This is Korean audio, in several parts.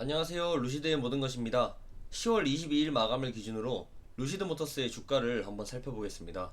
안녕하세요. 루시드의 모든 것입니다. 10월 22일 마감을 기준으로 루시드모터스의 주가를 한번 살펴보겠습니다.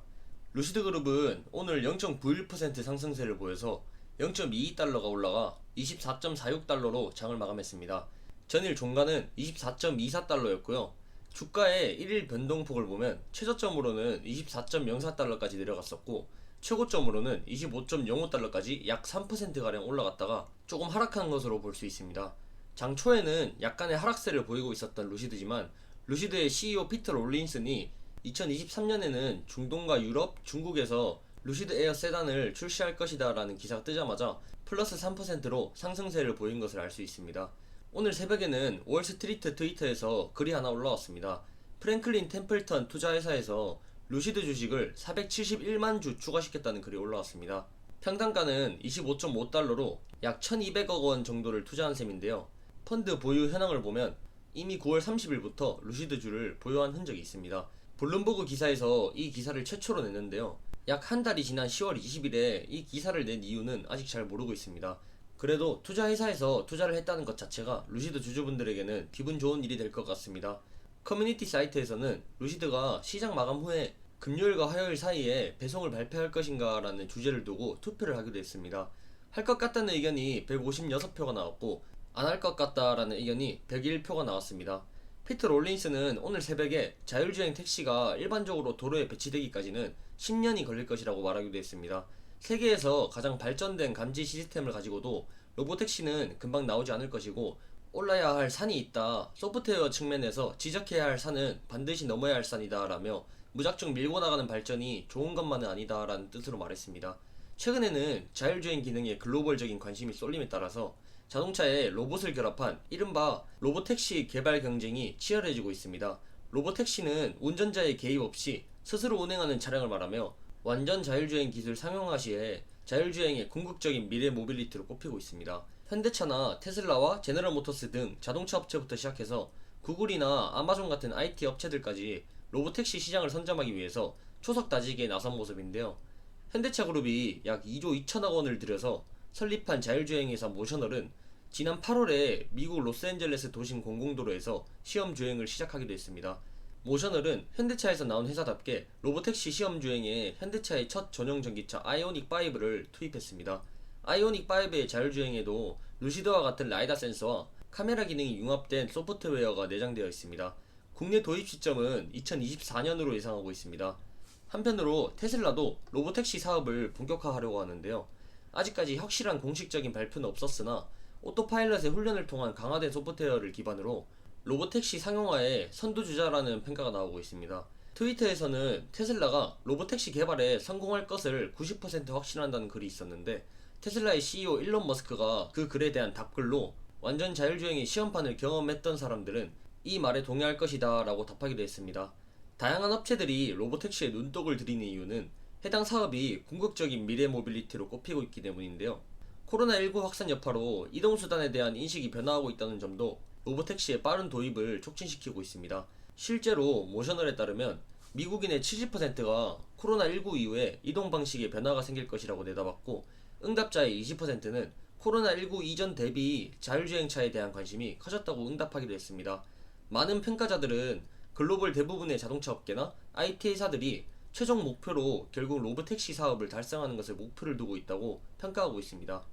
루시드그룹은 오늘 0.91% 상승세를 보여서 0.22달러가 올라가 24.46달러로 장을 마감했습니다. 전일 종가는 24.24달러였고요. 주가의 1일 변동폭을 보면 최저점으로는 24.04달러까지 내려갔었고 최고점으로는 25.05달러까지 약 3%가량 올라갔다가 조금 하락한 것으로 볼 수 있습니다. 장 초에는 약간의 하락세를 보이고 있었던 루시드지만 루시드의 CEO 피터 롤린슨이 2023년에는 중동과 유럽, 중국에서 루시드 에어 세단을 출시할 것이다 라는 기사가 뜨자마자 플러스 3%로 상승세를 보인 것을 알 수 있습니다. 오늘 새벽에는 월스트리트 트위터에서 글이 하나 올라왔습니다. 프랭클린 템플턴 투자회사에서 루시드 주식을 471만 주 추가시켰다는 글이 올라왔습니다. 평당가는 25.5달러로 약 1200억 원 정도를 투자한 셈인데요. 펀드 보유 현황을 보면 이미 9월 30일부터 루시드주를 보유한 흔적이 있습니다. 블룸버그 기사에서 이 기사를 최초로 냈는데요. 약 한 달이 지난 10월 20일에 이 기사를 낸 이유는 아직 잘 모르고 있습니다. 그래도 투자회사에서 투자를 했다는 것 자체가 루시드 주주분들에게는 기분 좋은 일이 될 것 같습니다. 커뮤니티 사이트에서는 루시드가 시장 마감 후에 금요일과 화요일 사이에 배송을 발표할 것인가 라는 주제를 두고 투표를 하기도 했습니다. 할 것 같다는 의견이 156표가 나왔고 안 할 것 같다라는 의견이 101표가 나왔습니다. 피터 롤린스는 오늘 새벽에 자율주행 택시가 일반적으로 도로에 배치되기까지는 10년이 걸릴 것이라고 말하기도 했습니다. 세계에서 가장 발전된 감지 시스템을 가지고도 로보택시는 금방 나오지 않을 것이고 올라야 할 산이 있다. 소프트웨어 측면에서 지적해야 할 산은 반드시 넘어야 할 산이다 라며 무작정 밀고 나가는 발전이 좋은 것만은 아니다 라는 뜻으로 말했습니다. 최근에는 자율주행 기능에 글로벌적인 관심이 쏠림에 따라서 자동차에 로봇을 결합한 이른바 로보택시 개발 경쟁이 치열해지고 있습니다. 로보택시는 운전자의 개입 없이 스스로 운행하는 차량을 말하며 완전 자율주행 기술 상용화 시에 자율주행의 궁극적인 미래 모빌리티로 꼽히고 있습니다. 현대차나 테슬라와 제너럴모터스 등 자동차 업체부터 시작해서 구글이나 아마존 같은 IT 업체들까지 로보택시 시장을 선점하기 위해서 초석 다지기에 나선 모습인데요. 현대차 그룹이 약 2조 2천억 원을 들여서 설립한 자율주행 회사 모셔널은 지난 8월에 미국 로스앤젤레스 도심 공공도로에서 시험 주행을 시작하기도 했습니다. 모셔널은 현대차에서 나온 회사답게 로보택시 시험 주행에 현대차의 첫 전용 전기차 아이오닉5를 투입했습니다. 아이오닉5의 자율주행에도 루시드와 같은 라이다 센서와 카메라 기능이 융합된 소프트웨어가 내장되어 있습니다. 국내 도입 시점은 2024년으로 예상하고 있습니다. 한편으로 테슬라도 로보택시 사업을 본격화하려고 하는데요. 아직까지 확실한 공식적인 발표는 없었으나 오토파일럿의 훈련을 통한 강화된 소프트웨어를 기반으로 로보택시 상용화의 선두주자라는 평가가 나오고 있습니다. 트위터에서는 테슬라가 로보택시 개발에 성공할 것을 90% 확신한다는 글이 있었는데 테슬라의 CEO 일론 머스크가 그 글에 대한 답글로 완전 자율주행의 시험판을 경험했던 사람들은 이 말에 동의할 것이다 라고 답하기도 했습니다. 다양한 업체들이 로보택시에 눈독을 들이는 이유는 해당 사업이 궁극적인 미래 모빌리티로 꼽히고 있기 때문인데요. 코로나19 확산 여파로 이동수단에 대한 인식이 변화하고 있다는 점도 로보택시의 빠른 도입을 촉진시키고 있습니다. 실제로 모셔널에 따르면 미국인의 70%가 코로나19 이후에 이동 방식에 변화가 생길 것이라고 내다봤고 응답자의 20%는 코로나19 이전 대비 자율주행차에 대한 관심이 커졌다고 응답하기도 했습니다. 많은 평가자들은 글로벌 대부분의 자동차 업계나 IT 회사들이 최종 목표로 결국 로보택시 사업을 달성하는 것을 목표를 두고 있다고 평가하고 있습니다.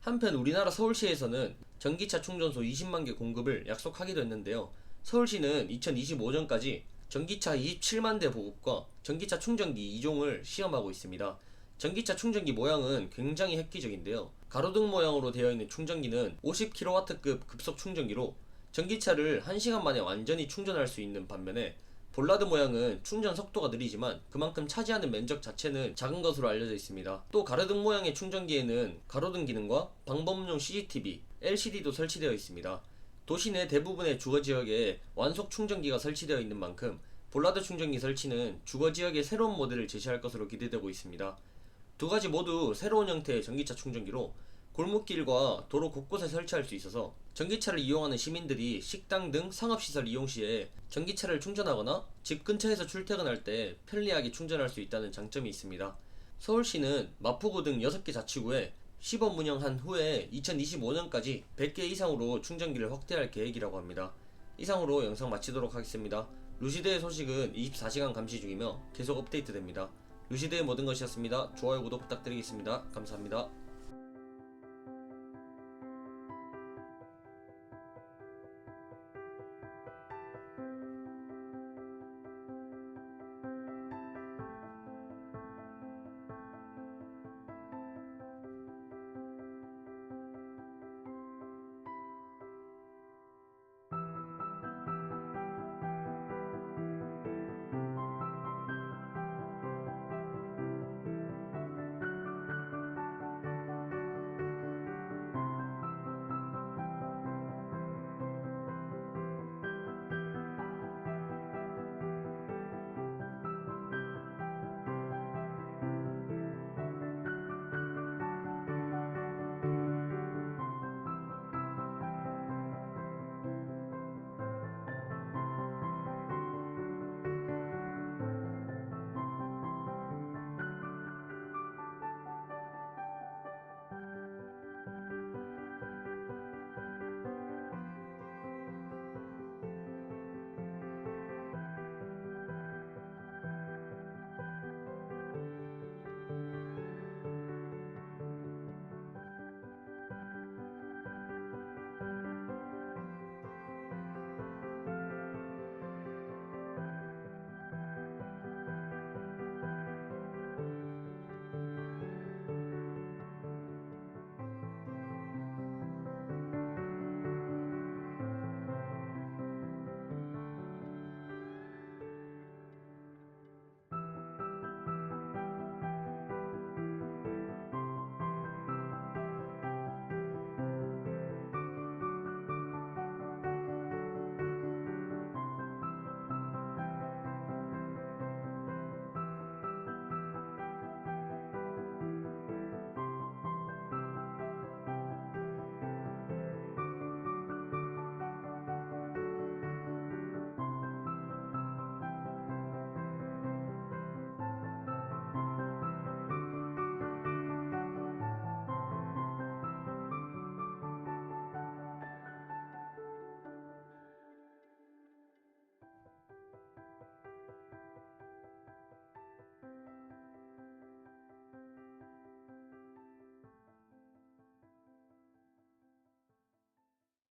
한편 우리나라 서울시에서는 전기차 충전소 20만 개 공급을 약속하기도 했는데요. 서울시는 2025년까지 전기차 27만 대 보급과 전기차 충전기 2종을 시험하고 있습니다. 전기차 충전기 모양은 굉장히 획기적인데요. 가로등 모양으로 되어 있는 충전기는 50kW급 급속 충전기로 전기차를 1시간 만에 완전히 충전할 수 있는 반면에 볼라드 모양은 충전 속도가 느리지만 그만큼 차지하는 면적 자체는 작은 것으로 알려져 있습니다. 또 가로등 모양의 충전기에는 가로등 기능과 방범용 CCTV, LCD도 설치되어 있습니다. 도시 내 대부분의 주거지역에 완속 충전기가 설치되어 있는 만큼 볼라드 충전기 설치는 주거지역의 새로운 모델을 제시할 것으로 기대되고 있습니다. 두 가지 모두 새로운 형태의 전기차 충전기로 골목길과 도로 곳곳에 설치할 수 있어서 전기차를 이용하는 시민들이 식당 등 상업시설 이용 시에 전기차를 충전하거나 집 근처에서 출퇴근할 때 편리하게 충전할 수 있다는 장점이 있습니다. 서울시는 마포구 등 6개 자치구에 시범 운영한 후에 2025년까지 100개 이상으로 충전기를 확대할 계획이라고 합니다. 이상으로 영상 마치도록 하겠습니다. 루시드의 소식은 24시간 감시 중이며 계속 업데이트됩니다. 루시드의 모든 것이었습니다. 좋아요 구독 부탁드리겠습니다. 감사합니다.